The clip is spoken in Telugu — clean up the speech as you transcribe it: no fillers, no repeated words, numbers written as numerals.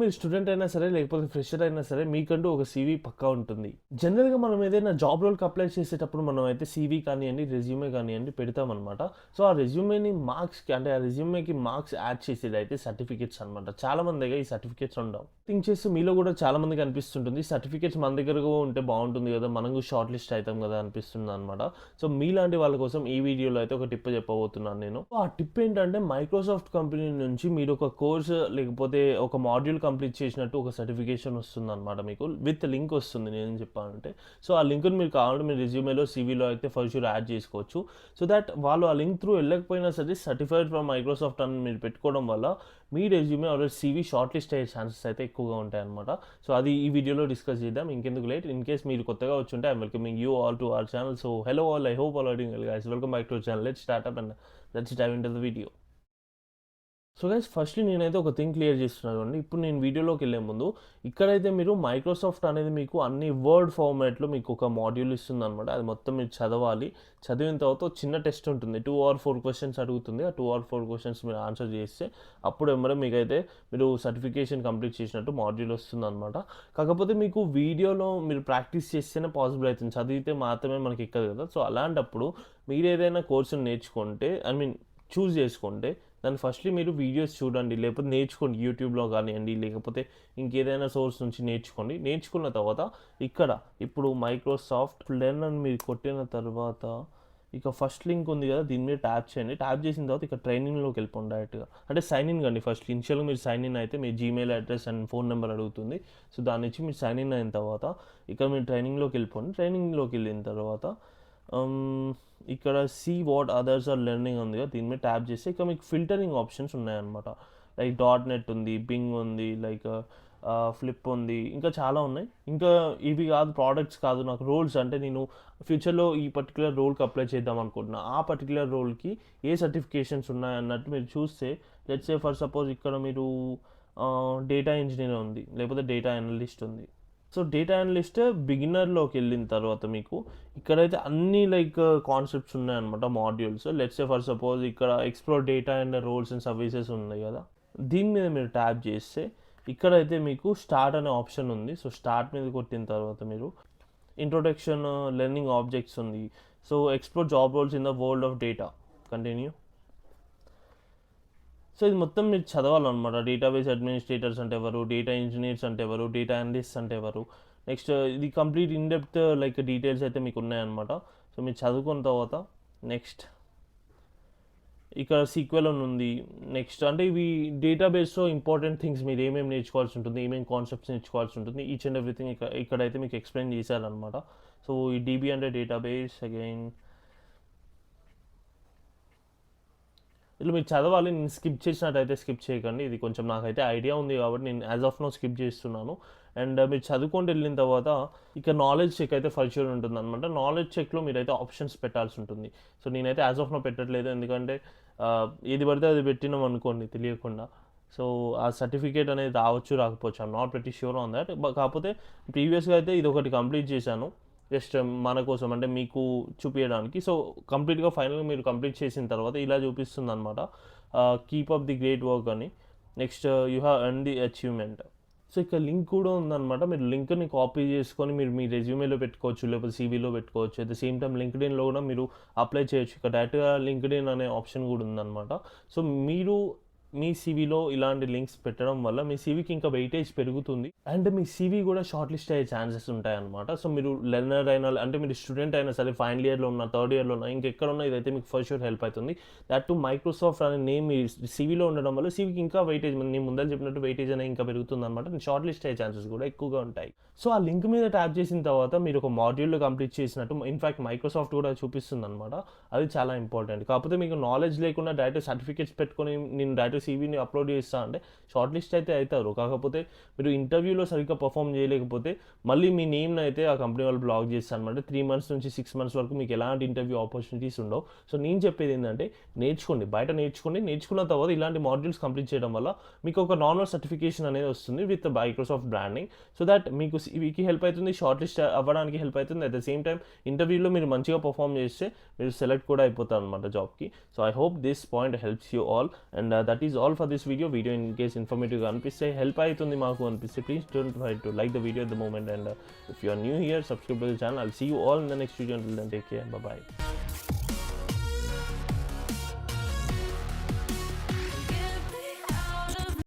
మీరు స్టూడెంట్ అయినా సరే, లేకపోతే ఫ్రెషర్ అయినా సరే మీకంటూ ఒక సీవీ పక్కా ఉంటుంది. జనరల్‌గా మనం ఏదైనా జాబ్ రోల్‌కి అప్లై చేసేటప్పుడు మనం అయితే సీవీ కానియండి, రెజ్యూమే కానియండి పెడతామనమాట. సో, ఆ రెజ్యూమేని మార్క్స్‌కి అంటే ఆ రెజ్యూమేకి మార్క్స్ యాడ్ చేసేదైతే సర్టిఫికేట్స్ అనమాట. చాలా మంది దగ్గర ఈ సర్టిఫికేట్స్ ఉండవు. థింక్ చేస్తూ మీలో కూడా చాలా మందికి అనిపిస్తుంటుంది. సర్టిఫికేట్స్ మన దగ్గర కూడా ఉంటే బావుంటుంది కదా! మనం కూడా షార్ట్ లిస్ట్ అయితాం కదా! అనిపిస్తుందనమాట. సో, మీలాంటి వాళ్ళ కోసం ఈ వీడియోలో అయితే ఒక టిప్ చెప్పబోతున్నాను నేను. ఆ టిప్ ఏంటంటే మైక్రోసాఫ్ట్ కంపెనీ నుంచి మీరు ఒక కోర్స్ లేకపోతే ఒక మాడ్యూల్ కంప్లీట్ చేసినట్టు ఒక సర్టిఫికేషన్ వస్తుందనమాట మీకు. విత్ లింక్ వస్తుంది నేనేం చెప్పానంటే. సో, ఆ లింక్‌ని మీరు కావాలంటే మీ రెజ్యూమేలో, సీవీలో అయితే ఫర్ ష్యూర్ యాడ్ చేసుకోవచ్చు. సో దట్ వాళ్ళు ఆ లింక్ త్రూ వెళ్ళకపోయినా సరే సర్టిఫైడ్ ఫ్రమ్ మైక్రోసాఫ్ట్ అని మీరు పెట్టుకోవడం వల్ల మీ resume or CV short list అయ్యే ఛాన్సెస్ అయితే ఎక్కువగా ఉంటాయన్నమాట. సో, అది ఈ వీడియోలో డిస్కస్ చేద్దాం. ఇంకెందుకు లేట్, ఇన్ కేస్ మీరు కొత్తగా వచ్చుంటే I'm welcoming you all to our channel. So, hello all, I hope all are doing well guys. Welcome back to our channel. Let's start up and let's dive into the video. So guys, firstly నేనైతే ఒక థింగ్ క్లియర్ చేస్తున్నాను అండి. ఇప్పుడు నేను వీడియోలోకెళ్ళే ముందు ఇక్కడైతే మీరు మైక్రోసాఫ్ట్ అనేది మీకు అన్ని వర్డ్ ఫార్మాట్‌లో మీకు ఒక మాడ్యూల్ ఇస్తుందనమాట. అది మొత్తం మీరు చదవాలి. చదివిన తర్వాత చిన్న టెస్ట్ ఉంటుంది. 2 ఆర్ 4 క్వెషన్స్ అడుగుతుంది. ఆ 2 ఆర్ 4 క్వెషన్స్ మీరు ఆన్సర్ చేస్తే అప్పుడు ఎమ్మడే మీకైతే మీరు సర్టిఫికేషన్ కంప్లీట్ చేసినట్టు మాడ్యూల్ వస్తుందనమాట. కాకపోతే మీకు వీడియోలో మీరు ప్రాక్టీస్ చేస్తేనే పాసిబుల్ అవుతుంది. చదివితే మాత్రమే మనకి ఎక్కదు కదా! సో, అలాంటప్పుడు మీరేదైనా కోర్సుని నేర్చుకుంటే చూజ్ చేసుకుంటే దాన్ని ఫస్ట్‌లీ మీరు వీడియోస్ చూడండి. లేకపోతే నేర్చుకోండి. యూట్యూబ్‌లో కానియండి, లేకపోతే ఇంకేదైనా సోర్స్ నుంచి నేర్చుకోండి. నేర్చుకున్న తర్వాత ఇప్పుడు మైక్రోసాఫ్ట్ లెర్న్ అని మీరు కొట్టిన తర్వాత ఇక ఫస్ట్ లింక్ ఉంది కదా! దీని మీద ట్యాప్ చేయండి. ట్యాప్ చేసిన తర్వాత ఇక ట్రైనింగ్‌లోకి వెళ్ళిపోండి డైరెక్ట్‌గా. అంటే సైన్ ఇన్ కండి ఫస్ట్. ఇనిషియల్‌గా మీరు సైన్ ఇన్ అయితే మీ Gmail address and phone number అడుగుతుంది. సో, దాని నుంచి మీరు సైన్ ఇన్ అయిన తర్వాత ఇక్కడ మీరు ట్రైనింగ్‌లోకి వెళ్ళిపోండి. ట్రైనింగ్‌లోకి వెళ్ళిన తర్వాత ఇక్కడ see what others are learning ఉంది కదా! దీని మీద ట్యాప్ చేస్తే ఇక మీకు ఫిల్టరింగ్ ఆప్షన్స్ ఉన్నాయన్నమాట. లైక్ డాట్ నెట్ ఉంది, బింగ్ ఉంది, లైక్ ఫ్లిప్ ఉంది, ఇంకా చాలా ఉన్నాయి. ఇంకా ఇవి కాదు, ప్రోడక్ట్స్ కాదు, నాకు రోల్స్ అంటే నేను ఫ్యూచర్‌లో ఈ పర్టిక్యులర్ రోల్‌కి అప్లై చేద్దాం అనుకుంటున్నా. ఆ పర్టిక్యులర్ రోల్‌కి ఏ సర్టిఫికేషన్స్ ఉన్నాయన్నట్టు మీరు చూస్తే లెట్స్ సే ఫర్ సపోజ్ ఇక్కడ మీరు డేటా ఇంజినీర్ ఉంది, లేకపోతే డేటా అనలిస్ట్ ఉంది. సో, డేటా అనలిస్ట్ బిగినర్‌లోకి వెళ్ళిన తర్వాత మీకు ఇక్కడైతే అన్నీ లైక్ కాన్సెప్ట్స్ ఉన్నాయన్నమాట modules. Let's say for suppose ఇక్కడ explore data and roles and services ఉన్నాయి కదా! దీని మీద మీరు ట్యాప్ చేస్తే ఇక్కడైతే మీకు స్టార్ట్ అనే ఆప్షన్ ఉంది. సో, స్టార్ట్ మీద కొట్టిన తర్వాత మీరు ఇంట్రొడక్షన్ లెర్నింగ్ ఆబ్జెక్ట్స్ ఉంది. So, explore job roles in the world of data. Continue. So, ఇది మొత్తం మీరు చదవాలన్నమాట. డేటాబేస్ అడ్మినిస్ట్రేటర్స్ అంటే ఎవరు, డేటా ఇంజినీర్స్ అంటే ఎవరు, డేటా అనలిస్ట్స్ అంటే ఎవరు, నెక్స్ట్ ఇది complete in depth like details అయితే మీకు ఉన్నాయన్నమాట. సో, మీరు చదువుకున్న తర్వాత నెక్స్ట్ ఇక్కడ సీక్వెల్ అని ఉంది. నెక్స్ట్ అంటే ఇవి డేటాబేస్‌లో ఇంపార్టెంట్ థింగ్స్ మీరు ఏమేమి నేర్చుకోవాల్సి ఉంటుంది, ఏమేమి కాన్సెప్ట్స్ నేర్చుకోవాల్సి ఉంటుంది, ఈచ్ అండ్ ఎవ్రీథింగ్ ఇక్కడైతే మీకు ఎక్స్‌ప్లెయిన్ చేశారనమాట. సో, ఈ డీబీ అంటే డేటాబేస్ అగైన్ ఇట్లా మీరు చదవాలి. నేను స్కిప్ చేసినట్టయితే స్కిప్ చేయకండి. ఇది కొంచెం నాకైతే ఐడియా ఉంది కాబట్టి నేను యాజ్ ఆఫ్ నౌ స్కిప్ చేస్తున్నాను. అండ్ మీరు చదువుకుంటూ వెళ్ళిన తర్వాత ఇక నాలెడ్జ్ చెక్ అయితే ఫర్ ష్యూర్ ఉంటుందన్నమాట. నాలెడ్జ్ చెక్‌లో మీరైతే ఆప్షన్స్ పెట్టాల్సి ఉంటుంది. సో, నేనైతే యాజ్ ఆఫ్ నౌ పెట్టట్లేదు. ఎందుకంటే ఏది పడితే అది పెట్టినాం అనుకోండి తెలియకుండా. సో, ఆ సర్టిఫికేట్ అనేది రావచ్చు, రాకపోవచ్చు. I'm not very sure on that. కాకపోతే ప్రీవియస్‌గా అయితే ఇదొకటి కంప్లీట్ చేశాను. జస్ట్ మన కోసం అంటే మీకు చూపియడానికి. సో, కంప్లీట్‌గా ఫైనల్‌గా మీరు కంప్లీట్ చేసిన తర్వాత ఇలా చూపిస్తుందనమాట. Keep up the great work అని. Next you have earned the achievement. So, ఇక్కడ లింక్ కూడా ఉందనమాట. మీరు లింక్‌ని కాపీ చేసుకొని మీరు మీ రెజ్యూమేలో పెట్టుకోవచ్చు, లేకపోతే సీవీలో పెట్టుకోవచ్చు. అట్ ద సేమ్ టైమ్ లింక్డ్ఇన్‌లో కూడా మీరు అప్లై చేయొచ్చు. ఇక్కడ డైరెక్ట్‌గా లింక్డ్ఇన్ అనే ఆప్షన్ కూడా ఉందనమాట. సో, మీరు మీ సీవీలో ఇలాంటి లింక్స్ పెట్టడం వల్ల మీ సీవీకి ఇంకా వెయిటేజ్ పెరుగుతుంది. అండ్ మీ సీవీ కూడా షార్ట్ లిస్ట్ అయ్యే ఛాన్సెస్ ఉంటాయన్నమాట. సో, మీరు లెర్నర్ అయినా అంటే మీరు స్టూడెంట్ అయినా సరే, ఫైనల్ ఇయర్‌లో ఉన్నా, థర్డ్ ఇయర్‌లో ఉన్నా, ఇంకెక్కడున్నా ఇదైతే మీకు ఫర్ ష్యూర్ హెల్ప్ అవుతుంది. దట్ టు మైక్రోసాఫ్ట్ అనే నేమ్ మీ సీవీలో ఉండడం వల్ల సీవీకి ఇంకా వెయిటేజ్, నేను ముందర చెప్పినట్టు వెయిటేజ్ అనేది ఇంకా పెరుగుతుందన్నమాట. షార్ట్ లిస్ట్ అయ్యే ఛాన్సెస్ కూడా ఎక్కువగా ఉంటాయి. సో, ఆ లింక్ మీద ట్యాప్ చేసిన తర్వాత మీరు ఒక మాడ్యూల్ కంప్లీట్ చేసినట్టు ఇన్‌ఫాక్ట్ మైక్రోసాఫ్ట్ కూడా చూపిస్తుందన్నమాట. అది చాలా ఇంపార్టెంట్. కాకపోతే మీకు నాలెడ్జ్ లేకుండా డైరెక్ట్ సర్టిఫికేట్స్ పెట్టుకొని నేను డైరెక్ట్ సీవీని అప్లోడ్ చేస్తా అంటే షార్ట్ లిస్ట్ అయితే అవుతారు. కాకపోతే మీరు ఇంటర్వ్యూలో సరిగ్గా పర్ఫామ్ చేయలేకపోతే మళ్ళీ మీ నేమ్‌ని అయితే ఆ కంపెనీ వాళ్ళు బ్లాక్ చేస్తారన్నమాట. 3 మంత్స్ నుంచి 6 మంత్స్ వరకు మీకు ఎలాంటి ఇంటర్వ్యూ ఆపర్చునిటీస్ ఉండవు. సో, నేను చెప్పేది ఏంటంటే నేర్చుకోండి. బయట నేర్చుకోండి. నేర్చుకున్న తర్వాత ఇలాంటి మాడ్యూల్స్ కంప్లీట్ చేయడం వల్ల మీకు ఒక నార్మల్ సర్టిఫికేషన్ అనేది వస్తుంది with Microsoft branding. So that మీకు సీవీకి హెల్ప్ అవుతుంది, షార్ట్ లిస్ట్ అవ్వడానికి హెల్ప్ అవుతుంది. అట్ ద సేమ్ టైమ్ ఇంటర్వ్యూలో మీరు మంచిగా పర్ఫామ్ చేస్తే మీరు సెలెక్ట్ కూడా అయిపోతారనమాట జాబ్‌కి. So, I hope this point helps you all and that is is all for this video in case ఇన్ఫర్మేటివ్గా అనిపిస్తే హెల్ప్ అవుతుంది మాకు అనిపిస్తే please don't forget to like the video at the moment, and if you are new here, subscribe to the channel. I'll see you all in the next video. Until then, take care. Bye bye.